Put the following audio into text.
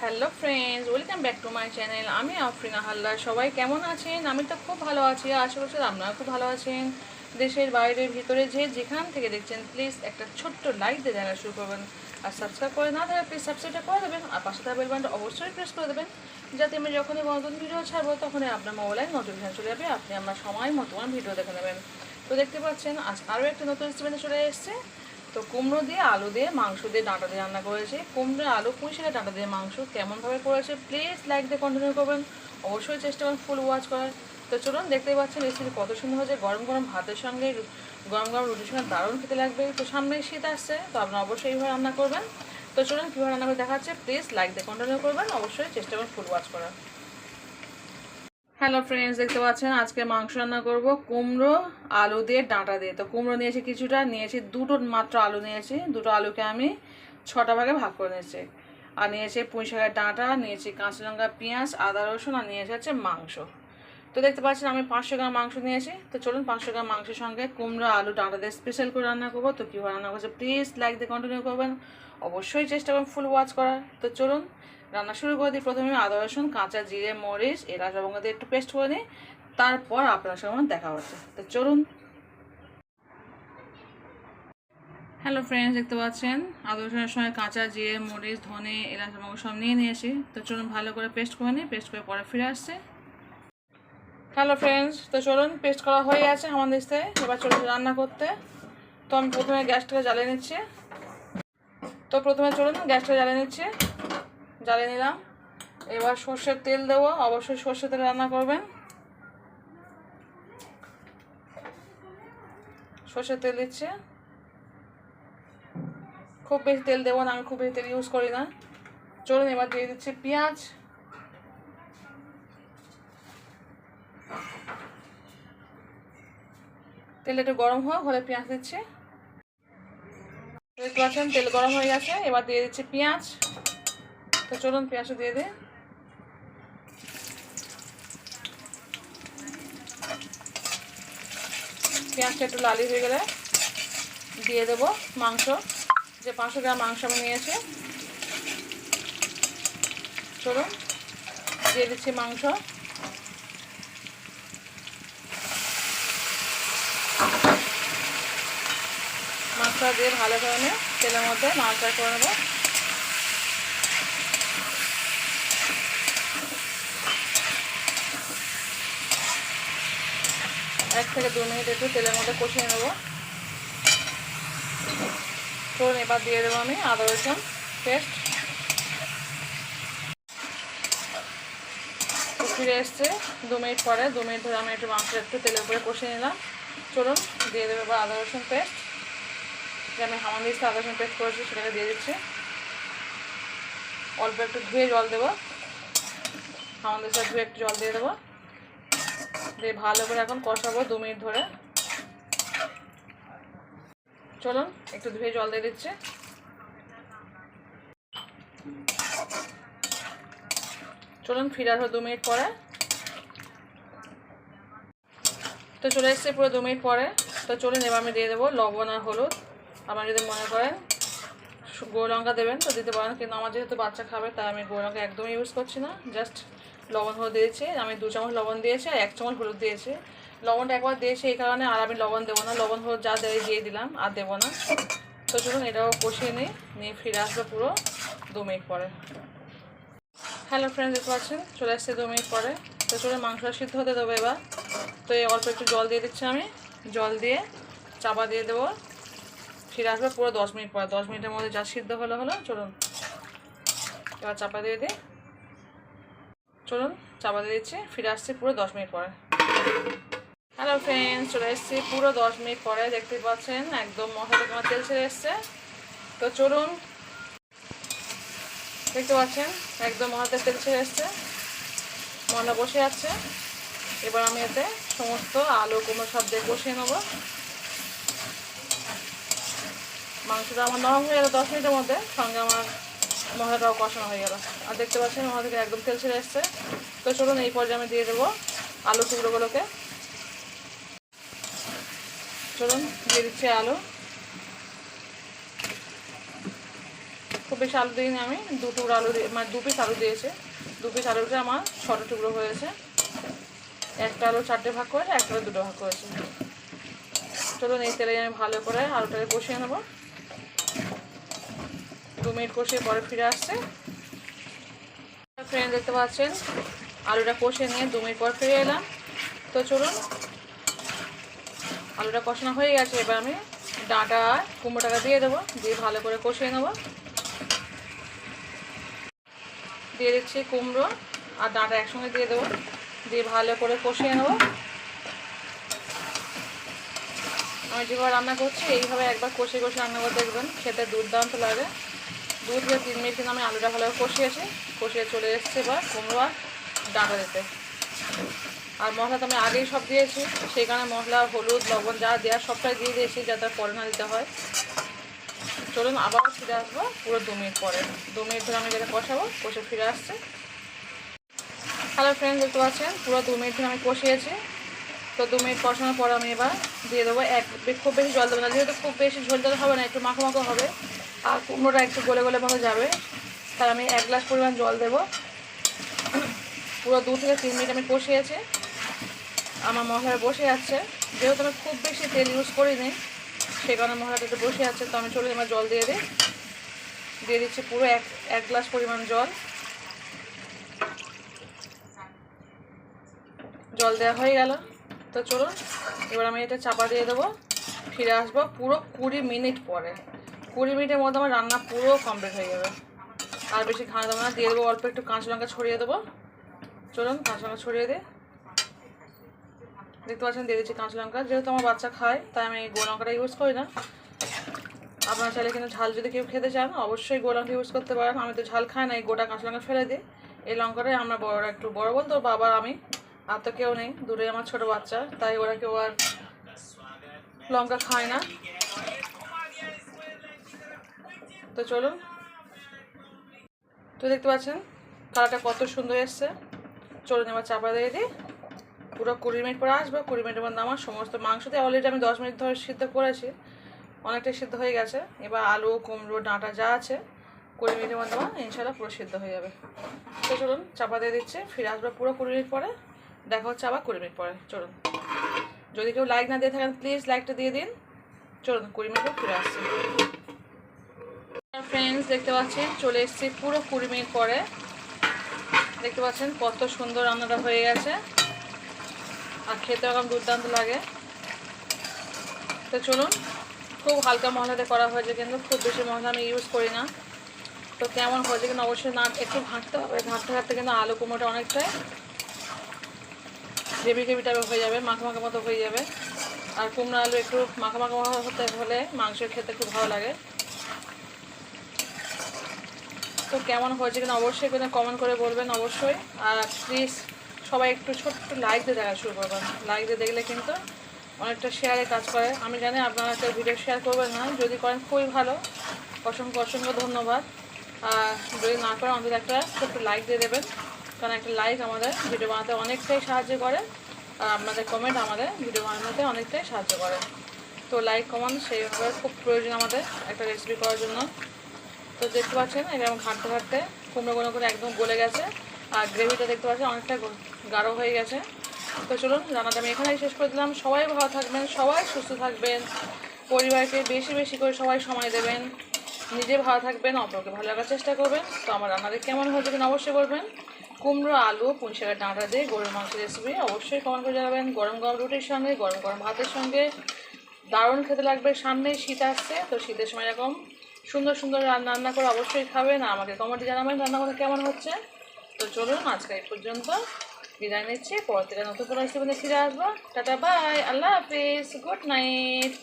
Hello friends, welcome back to my channel. আমি আফরিনা হালদার। সবাই কেমন আছেন? আমি তো খুব ভালো আছি, আশা করছি আপনারা খুব ভালো আছেন। দেশের বাইরের ভিতরে যেখান থেকে দেখছেন, প্লিজ একটা ছোট্ট লাইক দিয়ে দেখা শুরু করবেন। আর সাবস্ক্রাইব করে না থাকলে প্লিজ সাবস্ক্রাইবটা করে দেবেন, আর পাশে থাকা বেল বাটনটা অবশ্যই প্রেস করে দেবেন, যাতে আমি যখনই নতুন ভিডিও ছাড়বো তখনই আপনার মোবাইলে নোটিফিকেশন চলে যাবে, আপনি আমার সময় মতো ভিডিও দেখে নেবেন। তো দেখতে পাচ্ছেন আজ আরও একটা নতুন রেসিপি চলে এসেছে। তো কুমড়ো দিয়ে আলু দিয়ে মাংস দিয়ে ডাঁটা দিয়ে রান্না করেছি। কুমড়ো আলু পুঁই শাকের ডাঁটা দিয়ে মাংস কেমনভাবে করেছে প্লিজ লাইক দিয়ে কন্টিনিউ করবেন, অবশ্যই চেষ্টা করুন ফুল ওয়াচ করার। তো চলুন, দেখতেই পাচ্ছেন রেসিপি কত সুন্দর হয়েছে। গরম গরম ভাতের সঙ্গে, গরম গরম রুটির সঙ্গে দারুণ খেতে লাগবে। তো সামনে শীত আসছে, তো আপনারা অবশ্যই এইভাবে রান্না করবেন। তো চলুন কীভাবে রান্না করে দেখাচ্ছে, প্লিজ লাইক দিয়ে কন্টিনিউ করবেন, অবশ্যই চেষ্টা করুন ফুল ওয়াচ করার। হ্যালো ফ্রেন্ডস, দেখতে পাচ্ছেন আজকে মাংস রান্না করব কুমড়ো আলু দিয়ে ডাঁটা দিয়ে। তো কুমড়ো নিয়েছি কিছুটা, নিয়েছি দুটো মাত্র আলু নিয়েছি। দুটো আলুকে আমি 6টা ভাগে ভাগ করে নিয়েছি। আর নিয়েছি পুঁই শাকের ডাঁটা, নিয়েছি কাঁচা লঙ্কা, পেঁয়াজ, আদা, রসুন, আর নিয়েছি হচ্ছে মাংস। তো দেখতে পাচ্ছেন আমি 500 গ্রাম মাংস নিয়েছি। তো চলুন 500 গ্রাম মাংসের সঙ্গে কুমড়ো আলু ডাঁটা দিয়ে স্পেশাল করে রান্না করবো। তো কীভাবে রান্না করছে প্লিজ লাইক দিয়ে কন্টিনিউ করবেন, অবশ্যই চেষ্টা করবেন ফুল ওয়াচ করার। তো চলুন রান্না শুরু করে দিই। প্রথমে আদা, রসুন, কাঁচা জিরে, মরিচ, এলাচ, লবঙ্গ দিয়ে একটু পেস্ট করে নিই, তারপর আপনার সঙ্গে দেখা হচ্ছে। তো চলুন। হ্যালো ফ্রেন্ডস, দেখতে পাচ্ছেন আদা রসুনের সঙ্গে কাঁচা জিরে, মরিচ, ধনে, এলাচ, লবঙ্গ সব নিয়ে নিয়েছি। তো চলুন ভালো করে পেস্ট করে নিই, পেস্ট করে পরে ফিরে আসছে। হ্যালো ফ্রেন্ডস, তো চলুন পেস্ট করা হয়ে গেছে আমাদের দিকে। এবার চলুন রান্না করতে। তো আমি প্রথমে গ্যাসটাকে জ্বালিয়ে নিচ্ছি। তো প্রথমে চলুন গ্যাসটা জ্বালিয়ে নিচ্ছি, জ্বালিয়ে নিলাম। এবার সর্ষের তেল দেবো, অবশ্যই সর্ষের তেল রান্না করবেন। সর্ষের তেল দিচ্ছে, খুব বেশি তেল দেবো না, আমি খুব বেশি তেল ইউজ করি না। চলুন এবার দিয়ে দিচ্ছি পেঁয়াজ। তেল একটু গরম হোক, হলে পেঁয়াজ দিচ্ছি। দেখতে পাচ্ছেন তেল গরম হয়ে গেছে, এবার দিয়ে দিচ্ছি পেঁয়াজ। তো চলুন পেঁয়াজটা দিয়ে দিই। পেঁয়াজটা একটু লালি হয়ে গেলে দিয়ে দেবো মাংস, যে 500 গ্রাম মাংস আমি নিয়েছি। চলুন দিয়ে দিচ্ছি মাংস। মাংসটা দিয়ে ভালো করে নিয়ে তেলের মধ্যে নাড়াচাড়া করে নেবো। এক থেকে 2 মিনিট একটু তেলের মধ্যে কষিয়ে নেবো। চলুন এবার দিয়ে দেবো আমি আদা রসুন পেস্ট। ফিরে এসছে 2 মিনিট পরে। 2 মিনিট ধরে আমি একটু মাংসটা একটু তেলের উপরে কষিয়ে নিলাম। চলুন দিয়ে দেবো এবার আদা রসুন পেস্ট, যে আমি হামানদিস্তা আদা রসুন পেস্ট করেছি সেটাকে দিয়ে দিচ্ছি। অল্প একটু ধুয়ে জল দেবো, হামানদিস্তা ধুয়ে একটু জল দিয়ে দেবো, দিয়ে ভালো করে এখন কষাবো 2 মিনিট ধরে। চলুন একটু ধুয়ে জল দিয়ে দিচ্ছি। চলুন ফিরে আসবো 2 মিনিট পরে। তো চলে এসছে পুরো 2 মিনিট পরে। তো চলুন এবার আমি দিয়ে দেবো লবণ আর হলুদ। আপনারা যদি মনে করেন গুঁড়ো লঙ্কা দেবেন তো দিতে পারেন, কিন্তু আমার যেহেতু বাচ্চা খাবে তাই আমি গুঁড়ো লঙ্কা একদমই ইউজ করছি না, জাস্ট লবণ হলুদ দিয়েছি। আমি 2 চামচ লবণ দিয়েছি আর 1 চামচ হলুদ দিয়েছি। লবণটা একবার দিয়েছি এই কারণে, আর আমি লবণ দেবো না, লবণ হলুদ যা দিয়ে দিলাম আর দেবো না। তো চলুন এটাও কষিয়ে নিয়ে ফিরে আসবে পুরো 2 মিনিট পরে। হ্যালো ফ্রেন্ডস, দেখতে পাচ্ছেন চলে আসছে 2 মিনিট পরে। তো চলুন মাংসটা সিদ্ধ হতে দেবো এবার। তো এই অল্প একটু জল দিয়ে দিচ্ছি আমি, জল দিয়ে চাপা দিয়ে দেবো। ফিরে আসবে পুরো 10 মিনিট পরে। 10 মিনিটের মধ্যে যা সিদ্ধ হলো। চলুন এবার চাপা দিয়ে দিই। চলুন চাপা দিয়ে দিচ্ছি, ফিরে আসছি পুরো 10 মিনিট পরে। হ্যালো ফ্রেন্ডস, চলে এসেছি পুরো 10 মিনিট পরে। দেখতে পাচ্ছেন একদম মশলা থেকে আমার তেল ছেড়ে এসছে। তো চলুন দেখতে পাচ্ছেন একদম মশলাতে তেল ছেড়ে এসছে, মশলা বসে যাচ্ছে। এবার আমি এতে সমস্ত আলু কুমড়ো সব দিয়ে কষিয়ে নেবো। মাংসটা আমার নরম হয়ে গেল 10 মিনিটের মধ্যে, সঙ্গে আমার মশলাটাও কষানো হয়ে গেল। আর দেখতে পাচ্ছেন মশলা থেকে একদম তেল ছেড়ে এসছে। তো চলুন এই পর্যায়ে আমি দিয়ে দেবো আলু টুকরোগুলোকে। চলুন দিয়ে দিচ্ছি আলু। খুব বেশি আলু দিইনি আমি, 2 টুকরো আলু মানে 2 পিস আলু দিয়েছে। 2 পিস আলুতে আমার 6টা টুকরো হয়েছে। একটা আলু 4টে ভাগ করেছে, একটা আলু 2টো ভাগ করেছে। চলুন এই তেলে আমি ভালো করে আলুটাকে কষিয়ে নেবো। 2 মিনিট কষিয়ে পরে ফিরে আসছে। ফ্রেন্ড দেখতে পাচ্ছেন আলুটা কষিয়ে নিয়ে 2 মিনিট পর ফিরে এলাম। তো চলুন আলুটা কষানো হয়ে গেছে, এবার আমি ডাঁটা আর কুমড়োটাকে দিয়ে দেবো, দিয়ে ভালো করে কষিয়ে নেবো। দিয়ে দিচ্ছি কুমড়ো আর ডাঁটা একসঙ্গে দিয়ে দেবো, দিয়ে ভালো করে কষিয়ে নেবো। আমি যেভাবে রান্না করছি এইভাবে একবার কষিয়ে কষিয়ে রান্না করে দেখবেন, খেতে দুর্দান্ত লাগে। 2 থেকে 3 মিনিট কিন্তু আমি আলুটা ভালোভাবে কষিয়েছি, কষিয়ে চলে এসেছে এবার কুমড়ো আর ডাঁটা দিতে। আর মশলা তো আমি আগেই সব দিয়েছি, সেই কারণে মশলা হলুদ লবণ যা দেওয়ার সবটাই দিয়ে দিয়েছি, যাতে পরে না দিতে হয়। চলুন আবার ফিরে আসবো পুরো 2 মিনিট পরে। 2 মিনিট ধরে আমি যেটা কষাবো, কষে ফিরে আসছে। হ্যালো ফ্রেন্ড দেখতে পাচ্ছেন পুরো 2 মিনিট ধরে আমি কষিয়েছি। তো 2 মিনিট কষানোর পর আমি এবার দিয়ে দেবো খুব বেশি জল দেবো না, যেহেতু খুব বেশি ঝোল ঝোল হবে না, একটু মাখো মাখো হবে আর কুমড়োটা একটু গলে গলে মতো যাবে, তাই আমি 1 গ্লাস পরিমাণ জল দেবো। পুরো 2 থেকে 3 মিনিট আমি কষিয়েছি, আমার মশলা বসে যাচ্ছে। যেহেতু আমি খুব বেশি তেল ইউজ করিনি, সেই কারণে মশলাটা একটু বসে যাচ্ছে। তো আমি চলে আমার জল দিয়ে দিচ্ছি পুরো 1 গ্লাস পরিমাণ জল দেওয়া হয়ে গেল। তো চলুন এবার আমি এটা চাপা দিয়ে দেবো, ফিরে আসবো পুরো 20 মিনিট পরে। 20 মিনিটের মধ্যে আমার রান্না পুরো কমপ্লিট হয়ে যাবে। আর বেশি ঘানা দেবো না, দিয়ে দেবো অল্প একটু কাঁচা লঙ্কা ছড়িয়ে দেবো। চলুন কাঁচা লঙ্কা ছড়িয়ে দিই। দেখতে পাচ্ছেন দিয়ে দিচ্ছি কাঁচা লঙ্কা, যেহেতু আমার বাচ্চা খায় তাই আমি গোল লঙ্কাটা ইউজ করি না। আপনারা চাইলে কিন্তু ঝাল যদি কেউ খেতে চান অবশ্যই গোল লঙ্কা ইউজ করতে পারেন। আমি তো ঝাল খাই না, এই গোটা কাঁচা লঙ্কা ফেলে দিই। এই লঙ্কাটাই আমরা বড়রা একটু বড় বোন তো বাবা আমি, আর তো কেউ নেই, দূরে আমার ছোটো বাচ্চা, তাই ওরা কেউ আর লঙ্কা খায় না। তো চলুন, তো দেখতে পাচ্ছেন কালারটা কত সুন্দর এসছে। চলুন এবার চাপা দিয়ে দিই, পুরো 20 মিনিট পরে আসবে। 20 মিনিটের মধ্যে আমার সমস্ত মাংস দিয়ে অলরেডি আমি 10 মিনিট ধরে সিদ্ধ করেছি, অনেকটাই সিদ্ধ হয়ে গেছে। এবার আলু কুমড়ো ডাঁটা যা আছে 20 মিনিটের মধ্যে আমার ইনশাল্লাহ পুরো সিদ্ধ হয়ে যাবে। তো চলুন চাপা দিয়ে দিচ্ছে, ফিরে আসবে পুরো 20 মিনিট পরে। দেখা হচ্ছে আবার 20 মিনিট পরে। চলুন, যদি কেউ লাইক না দিয়ে থাকেন প্লিজ লাইকটা দিয়ে দিন। চলুন 20 মিনিট পর ফিরে আসছি। ফ্রেন্ডস দেখতে পাচ্ছেন চলে এসেছি পুরো 20 মিনিট পরে। দেখতে পাচ্ছেন কত সুন্দর রান্নাটা হয়ে গেছে আর খেতে এরকম দুর্দান্ত লাগে। তো চলুন, খুব হালকা মশলাতে করা হয়েছে, কিন্তু খুব বেশি মশলা আমি ইউজ করি না। তো কেমন হয়েছে কিন্তু অবশ্যই না একটু ঘাঁটতে হবে, ঘাঁটতে ঘাঁটতে কিন্তু আলু কুমড়োটা অনেকটাই গ্রেভি গ্রেভি টাইপের হয়ে যাবে, মাখা মাখা মতো হয়ে যাবে। আর কুমড়ো আলু একটু মাখা মাখা হতে হলে মাংসের খেতে খুব ভালো লাগে। তো কেমন হয়েছে কিনা অবশ্যই কিন্তু কমেন্ট করে বলবেন অবশ্যই। আর প্লিজ সবাই একটু ছোট্ট লাইক দিয়ে দেখা শুরু করবেন, লাইক দিয়ে দেখলে কিন্তু অনেকটা শেয়ারে কাজ করে। আমি জানি আপনারা কেউ ভিডিও শেয়ার করবেন না, যদি করেন খুবই ভালো, অসংখ্য অসংখ্য ধন্যবাদ। আর যদি না করেন অন্তত একটা ছোট্ট লাইক দিয়ে দেবেন, কারণ একটা লাইক আমাদের ভিডিও বানাতে অনেকটাই সাহায্য করে, আর আপনাদের কমেন্ট আমাদের ভিডিও বানাতে অনেকটাই সাহায্য করে। তো লাইক কমেন্ট সেইভাবে খুব প্রয়োজন আমাদের একটা রেসিপি করার জন্য। তো দেখতে পাচ্ছেন এরকম ঘাঁটতে ঘাঁটতে কুমড়োগুলো করে একদম গলে গেছে, আর গ্রেভিটা দেখতে পাচ্ছেন অনেকটা গাঢ় হয়ে গেছে। তো চলুন রান্নাটা আমি এখানেই শেষ করে দিলাম। সবাই ভালো থাকবেন, সবাই সুস্থ থাকবেন, পরিবারকে বেশি বেশি করে সবাই সময় দেবেন, নিজে ভালো থাকবেন, অপরকে ভালো লাগার চেষ্টা করবেন। তো আমার রান্নাটা কেমন হয়েছে কিনা অবশ্যই বলবেন। কুমড়ো আলু পুঁই শাকের ডাঁটা দিয়ে গরুর মাংসের রেসিপি অবশ্যই কমেন্ট করে জানাবেন। গরম গরম রুটির সঙ্গে গরম গরম ভাতের সঙ্গে দারুণ খেতে লাগবে। সামনেই শীত আসছে, তো শীতের সময় এরকম সুন্দর সুন্দর রান্না করে অবশ্যই খাবেন, আর আমাকে কমেন্টে জানাবেন রান্না করে কেমন হচ্ছে। তো চলুন আজকে এই পর্যন্ত বিদায় নিচ্ছি, পর থেকে নতুন কোনো রেসিপি ফিরে আসবো। টাটা বাই, আল্লাহ হাফিজ, গুড নাইট।